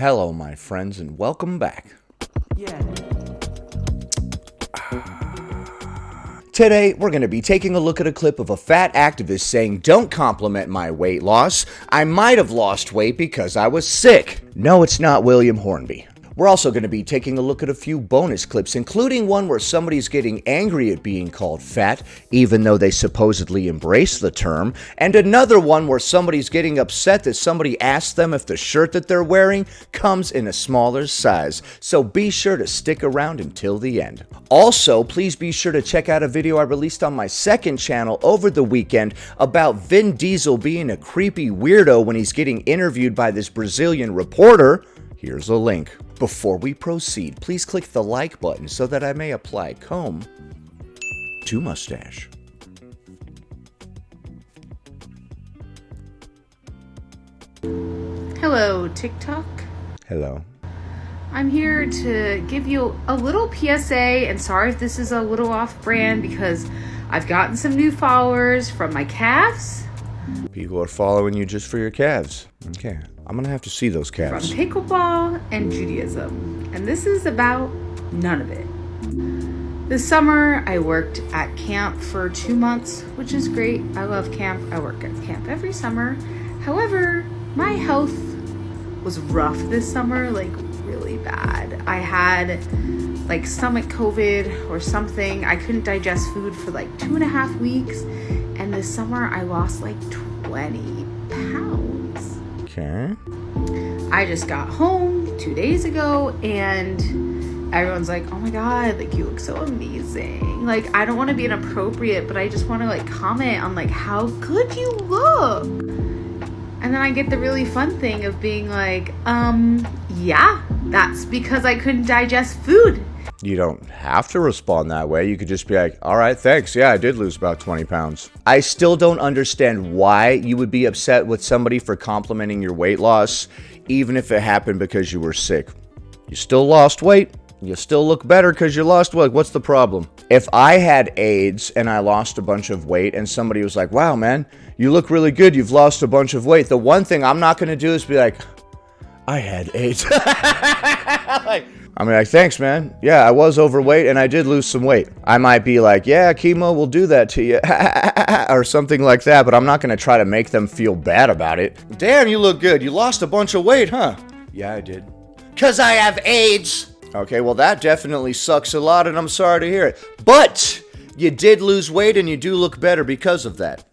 Hello, my friends, and welcome back. Today, we're going to be taking a look at a clip of a fat activist saying, "Don't compliment my weight loss. I might have lost weight because I was sick." No, it's not William Hornby. We're also going to be taking a look at a few bonus clips, including one where somebody's getting angry at being called fat, even though they supposedly embrace the term, and another one where somebody's getting upset that somebody asked them if the shirt that they're wearing comes in a smaller size. So be sure to stick around until the end. Also, please be sure to check out a video I released on my second channel over the weekend about Vin Diesel being a creepy weirdo when he's getting interviewed by this Brazilian reporter. Here's a link. Before we proceed, please click the like button so that I may apply comb to mustache. Hello, TikTok. Hello. I'm here to give you a little PSA, and sorry if this is a little off-brand because I've gotten some new followers from my calves. People are following you just for your calves. Okay. I'm gonna have to see those calves. From pickleball and Judaism. And this is about none of it. This summer, I worked at camp for 2 months, which is great. I love camp. I work at camp every summer. However, my health was rough this summer, like really bad. I had like stomach COVID or something. I couldn't digest food for like 2.5 weeks. And this summer, I lost like 20 pounds. Okay. I just got home 2 days ago and everyone's like, "Oh my God, like you look so amazing." Like, I don't want to be inappropriate, but I just want to like comment on like how good you look. And then I get the really fun thing of being like, yeah, that's because I couldn't digest food. You don't have to respond that way. You could just be like, "All right, thanks. Yeah, I did lose about 20 pounds. I still don't understand why you would be upset with somebody for complimenting your weight loss, even if it happened because you were sick. You still lost weight. You still look better because you lost weight. What's the problem? If I had AIDS and I lost a bunch of weight and somebody was like, "Wow, man, you look really good. You've lost a bunch of weight." The one thing I'm not going to do is be like, "I had AIDS." I'm like, "Thanks, man. Yeah, I was overweight and I did lose some weight." I might be like, "Yeah, chemo will do that to you," or something like that, but I'm not going to try to make them feel bad about it. "Damn, you look good. You lost a bunch of weight, huh?" "Yeah, I did." "'Cause I have AIDS." "Okay, well, that definitely sucks a lot and I'm sorry to hear it. But you did lose weight and you do look better because of that."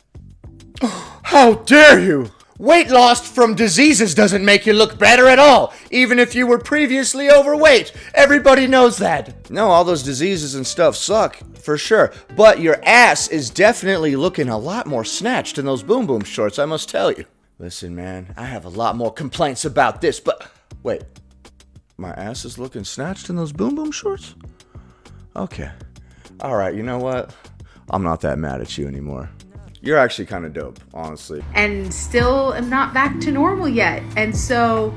"How dare you! Weight lost from diseases doesn't make you look better at all, even if you were previously overweight. Everybody knows that." "No, all those diseases and stuff suck, for sure. But your ass is definitely looking a lot more snatched in those boom boom shorts, I must tell you." "Listen, man, I have a lot more complaints about this, but..." "Wait, my ass is looking snatched in those boom boom shorts? Okay. All right, you know what? I'm not that mad at you anymore. You're actually kind of dope, honestly." And still am not back to normal yet. And so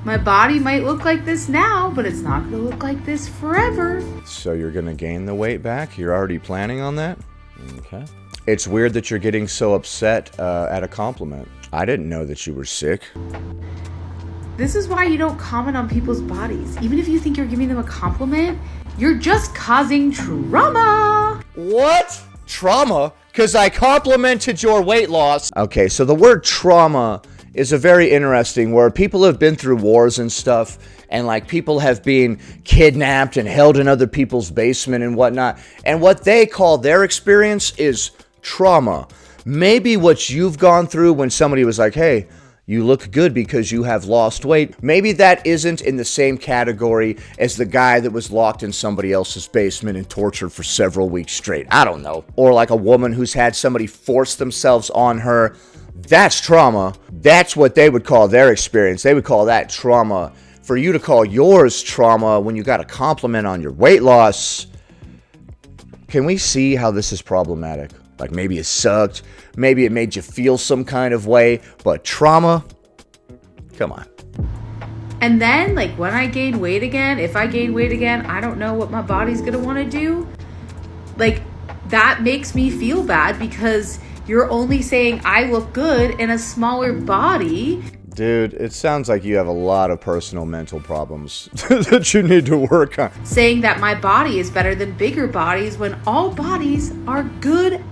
my body might look like this now, but it's not going to look like this forever. "So you're going to gain the weight back? You're already planning on that?" Okay. "It's weird that you're getting so upset at a compliment. I didn't know that you were sick." This is why you don't comment on people's bodies. Even if you think you're giving them a compliment, you're just causing trauma. "What? Trauma? Because I complimented your weight loss." Okay, so the word trauma is a very interesting word. People have been through wars and stuff, and like people have been kidnapped and held in other people's basement and whatnot. And what they call their experience is trauma. Maybe what you've gone through when somebody was like, "Hey, you look good because you have lost weight." Maybe that isn't in the same category as the guy that was locked in somebody else's basement and tortured for several weeks straight. I don't know. Or like a woman who's had somebody force themselves on her. That's trauma. That's what they would call their experience. They would call that trauma. For you to call yours trauma when you got a compliment on your weight loss, can we see how this is problematic? Like maybe it sucked, maybe it made you feel some kind of way, but trauma? Come on. And then, like, when I gain weight again, if I gain weight again, I don't know what my body's gonna want to do. Like, that makes me feel bad because you're only saying I look good in a smaller body. Dude, it sounds like you have a lot of personal mental problems that you need to work on. Saying that my body is better than bigger bodies when all bodies are good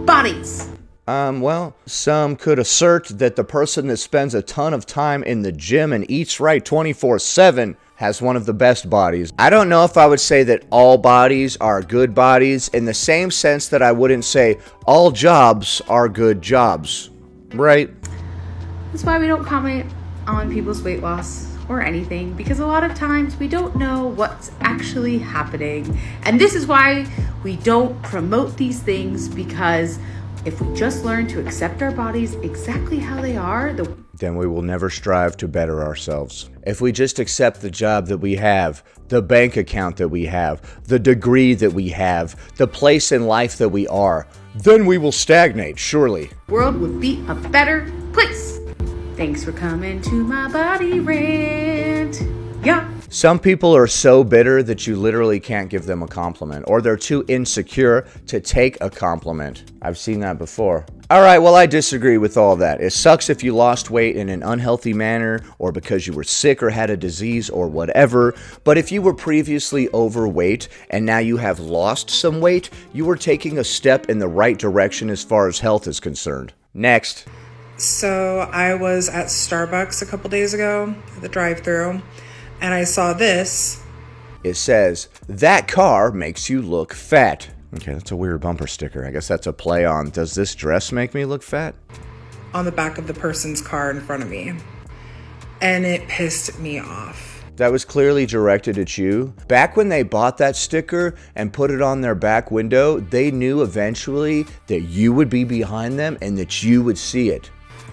bodies. Well, some could assert that the person that spends a ton of time in the gym and eats right 24/7 has one of the best bodies. I don't know if I would say that all bodies are good bodies in the same sense that I wouldn't say all jobs are good jobs, right? That's why we don't comment on people's weight loss or anything, because a lot of times we don't know what's actually happening. And this is why we don't promote these things, because if we just learn to accept our bodies exactly how they are, then we will never strive to better ourselves. If we just accept the job that we have, the bank account that we have, the degree that we have, the place in life that we are, then we will stagnate, surely. the world would be a better place. Thanks for coming to my body rant. Yeah. Some people are so bitter that you literally can't give them a compliment, or they're too insecure to take a compliment. I've seen that before. All right, well, I disagree with all that. It sucks if you lost weight in an unhealthy manner, or because you were sick or had a disease or whatever. But if you were previously overweight and now you have lost some weight, you are taking a step in the right direction as far as health is concerned. Next. So I was at Starbucks a couple days ago at the drive-thru, and I saw this. It says, "That car makes you look fat." Okay, that's a weird bumper sticker. I guess that's a play on, "Does this dress make me look fat?" On the back of the person's car in front of me. And it pissed me off. That was clearly directed at you. Back when they bought that sticker and put it on their back window, they knew eventually that you would be behind them and that you would see it.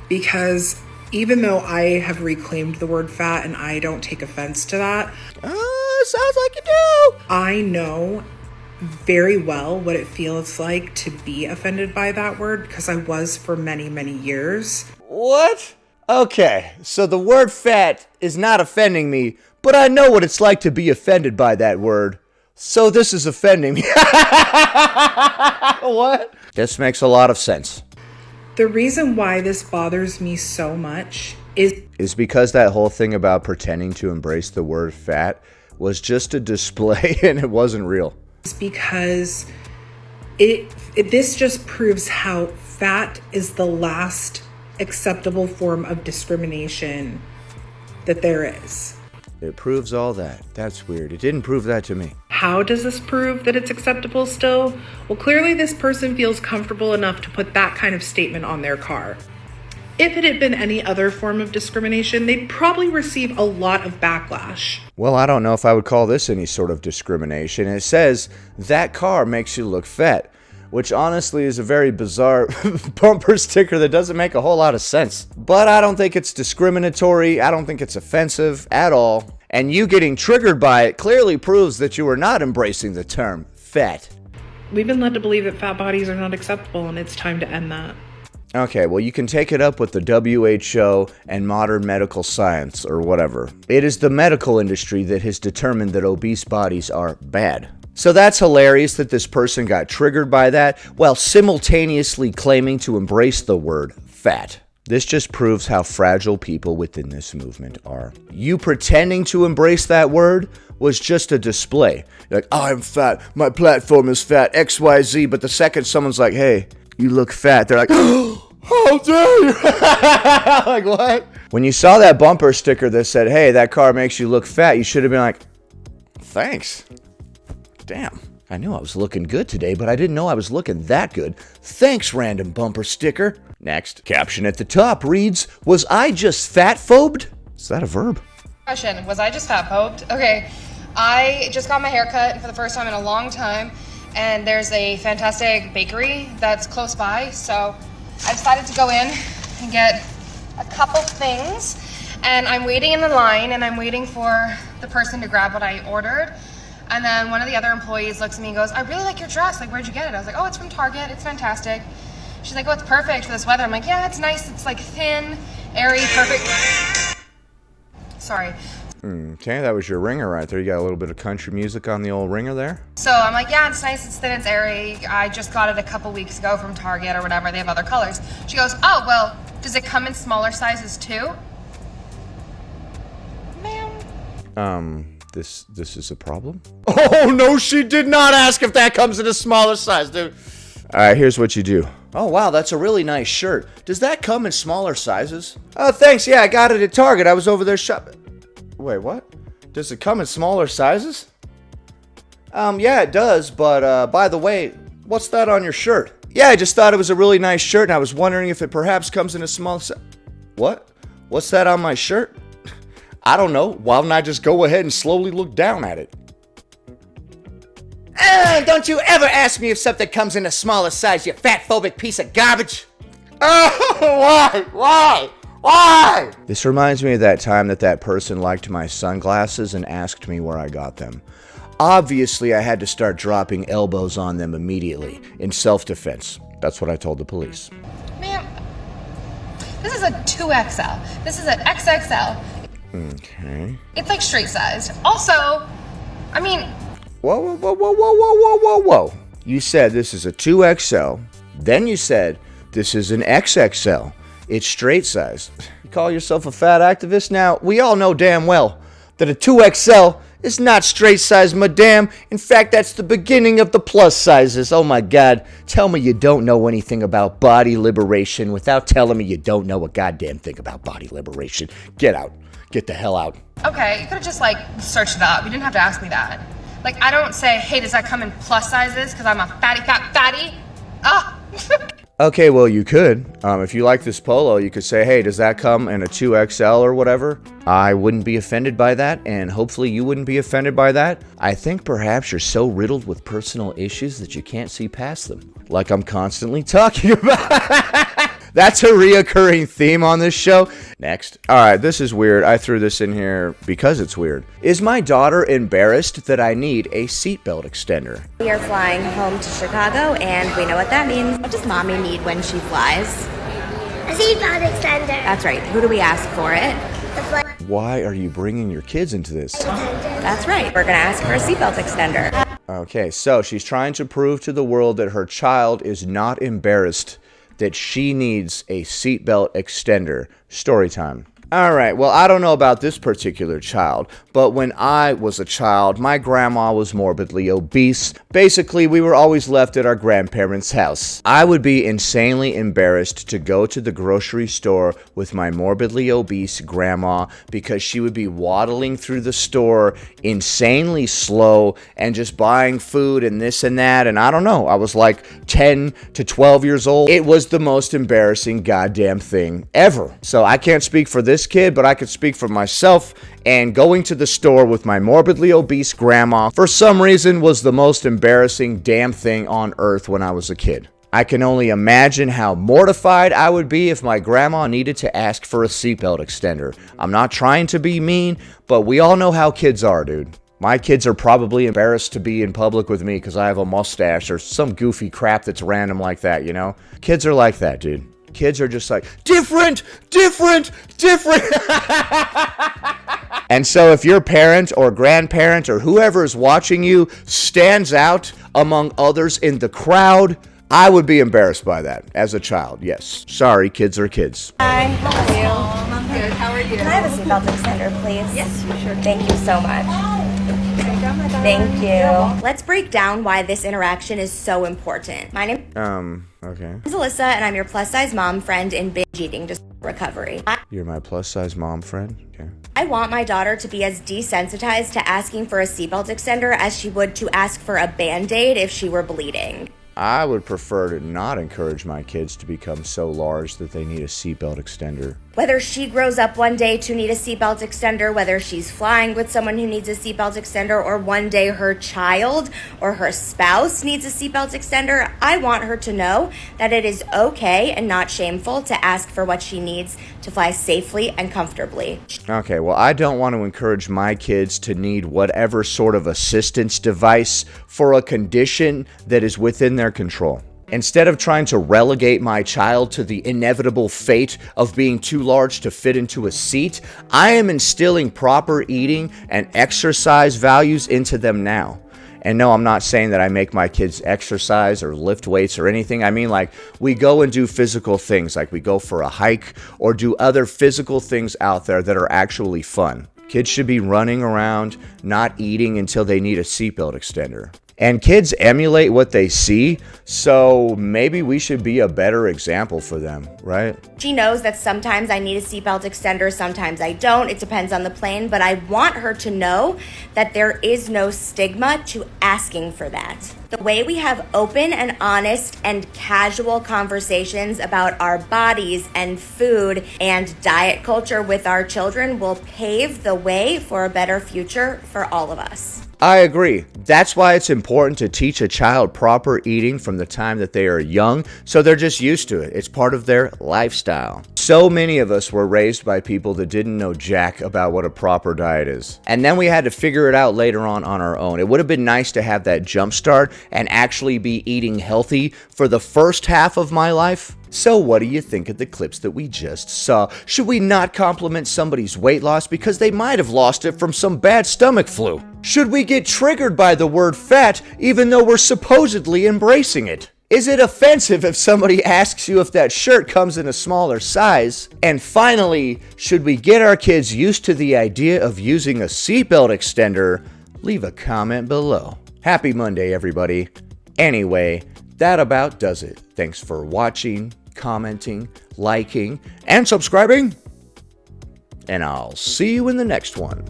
Because even though I have reclaimed the word fat and I don't take offense to that, Sounds like you do. I know very well what it feels like to be offended by that word, because I was for many, many years. What? Okay, so the word fat is not offending me, but I know what it's like to be offended by that word. So this is offending me. What? This makes a lot of sense. The reason why this bothers me so much is because that whole thing about pretending to embrace the word fat was just a display and it wasn't real. because this just proves how fat is the last acceptable form of discrimination that there is. It proves all that. That's weird. It didn't prove that to me. How does this prove that it's acceptable still? Well, clearly this person feels comfortable enough to put that kind of statement on their car. If it had been any other form of discrimination, they'd probably receive a lot of backlash. Well, I don't know if I would call this any sort of discrimination. It says, "That car makes you look fat," which honestly is a very bizarre bumper sticker that doesn't make a whole lot of sense. But I don't think it's discriminatory. I don't think it's offensive at all. And you getting triggered by it clearly proves that you are not embracing the term fat. We've been led to believe that fat bodies are not acceptable, and it's time to end that. Okay, well, you can take it up with the WHO and modern medical science or whatever. It is the medical industry that has determined that obese bodies are bad. So that's hilarious that this person got triggered by that while simultaneously claiming to embrace the word fat. This just proves how fragile people within this movement are. You pretending to embrace that word was just a display. You're like, "Oh, I'm fat, my platform is fat, XYZ," but the second someone's like, "Hey, you look fat," they're like, "Oh, how dare you?" Like, what? When you saw that bumper sticker that said, "Hey, that car makes you look fat," you should have been like, "Thanks. Damn, I knew I was looking good today, but I didn't know I was looking that good. Thanks, random bumper sticker." Next, caption at the top reads, "Was I just fatphobed?" Is that a verb? Question, was I just fatphobed? Okay, I just got my hair cut for the first time in a long time, and there's a fantastic bakery that's close by, so I decided to go in and get a couple things, and I'm waiting in the line, and I'm waiting for the person to grab what I ordered. And then one of the other employees looks at me and goes, "I really like your dress. Like, where'd you get it?" I was like, "Oh, it's from Target. It's fantastic." She's like, "Oh, it's perfect for this weather." I'm like, "Yeah, it's nice. It's like thin, airy, perfect." Sorry. Okay, that was your ringer right there. You got a little bit of country music on the old ringer there. So I'm like, "Yeah, it's nice. It's thin. It's airy. I just got it a couple weeks ago from Target or whatever. They have other colors." She goes, "Oh, well, does it come in smaller sizes too?" This is a problem? Oh, no, she did not ask if that comes in a smaller size, dude. All right, here's what you do. Oh, wow, that's a really nice shirt. Does that come in smaller sizes? Oh, thanks. Yeah, I got it at Target. I was over there shopping. Wait, what? Does it come in smaller sizes? Yeah, it does. But, by the way, what's that on your shirt? Yeah, I just thought it was a really nice shirt, and I was wondering if it perhaps comes in a small size. What? What's that on my shirt? I don't know. Why don't I just go ahead and slowly look down at it? Don't you ever ask me if something comes in a smaller size, you fatphobic piece of garbage. Why? This reminds me of that time that person liked my sunglasses and asked me where I got them. Obviously, I had to start dropping elbows on them immediately, in self-defense. That's what I told the police. Ma'am, this is a 2XL. This is an XXL. Okay. It's like straight sized. Also, I mean... Whoa. You said this is a 2XL. Then you said this is an XXL. It's straight size. You call yourself a fat activist? Now, we all know damn well that a 2XL is not straight size, madame. In fact, that's the beginning of the plus sizes. Oh my God. Tell me you don't know anything about body liberation without telling me you don't know a goddamn thing about body liberation. Get out. Get the hell out. Okay, you could have just, searched it up. You didn't have to ask me that. I don't say, hey, does that come in plus sizes? Because I'm a fatty. Ah! Okay, well, you could. If you like this polo, you could say, hey, does that come in a 2XL or whatever? I wouldn't be offended by that, and hopefully you wouldn't be offended by that. I think perhaps you're so riddled with personal issues that you can't see past them. Like I'm constantly talking about. That's a reoccurring theme on this show. Next. All right, this is weird. I threw this in here because it's weird. Is my daughter embarrassed that I need a seatbelt extender? We are flying home to Chicago, and we know what that means. What does mommy need when she flies? A seatbelt extender. That's right. Who do we ask for it? The flight Why are you bringing your kids into this? attendant. That's right. We're going to ask for a seatbelt extender. Okay, so she's trying to prove to the world that her child is not embarrassed that she needs a seatbelt extender. Story time. All right, well, I don't know about this particular child, but when I was a child, my grandma was morbidly obese. Basically, we were always left at our grandparents' house. I would be insanely embarrassed to go to the grocery store with my morbidly obese grandma because she would be waddling through the store insanely slow and just buying food and this and that, and I don't know, I was like 10 to 12 years old. It was the most embarrassing goddamn thing ever. So I can't speak for this kid, but I could speak for myself, and going to the store with my morbidly obese grandma for some reason was the most embarrassing damn thing on earth when I was a kid. I can only imagine how mortified I would be if my grandma needed to ask for a seatbelt extender. I'm not trying to be mean, but we all know how kids are, dude. My kids are probably embarrassed to be in public with me because I have a mustache or some goofy crap that's random like that, you know? Kids are like that, dude. Kids are just like, different. And so if your parent or grandparent or whoever is watching you stands out among others in the crowd, I would be embarrassed by that as a child, yes. Sorry, kids are kids. Hi, how are you? I'm good. How are you? Can I have a seatbelt extender, please? Yes, sure. Thank you so much. Thank you. Let's break down why this interaction is so important. My name Okay. is Alyssa, and I'm your plus-size mom friend in binge eating recovery. You're my plus-size mom friend? Okay. I want my daughter to be as desensitized to asking for a seatbelt extender as she would to ask for a Band-Aid if she were bleeding. I would prefer to not encourage my kids to become so large that they need a seatbelt extender. Whether she grows up one day to need a seatbelt extender, whether she's flying with someone who needs a seatbelt extender, or one day her child or her spouse needs a seatbelt extender, I want her to know that it is okay and not shameful to ask for what she needs to fly safely and comfortably. Okay, well, I don't want to encourage my kids to need whatever sort of assistance device for a condition that is within their control. Instead of trying to relegate my child to the inevitable fate of being too large to fit into a seat, I am instilling proper eating and exercise values into them now. And no, I'm not saying that I make my kids exercise or lift weights or anything. I mean, like, we go and do physical things, like we go for a hike or do other physical things out there that are actually fun. Kids should be running around, not eating until they need a seatbelt extender. And kids emulate what they see, so maybe we should be a better example for them, right? She knows that sometimes I need a seatbelt extender, sometimes I don't. It depends on the plane, but I want her to know that there is no stigma to asking for that. The way we have open and honest and casual conversations about our bodies and food and diet culture with our children will pave the way for a better future for all of us. I agree. That's why it's important to teach a child proper eating from the time that they are young, so they're just used to it. It's part of their lifestyle. So many of us were raised by people that didn't know jack about what a proper diet is. And then we had to figure it out later on our own. It would have been nice to have that jump start and actually be eating healthy for the first half of my life. So what do you think of the clips that we just saw? Should we not compliment somebody's weight loss because they might have lost it from some bad stomach flu? Should we get triggered by the word fat even though we're supposedly embracing it? Is it offensive if somebody asks you if that shirt comes in a smaller size? And finally, should we get our kids used to the idea of using a seatbelt extender? Leave a comment below. Happy Monday, everybody. Anyway, that about does it. Thanks for watching, commenting, liking, and subscribing. And I'll see you in the next one.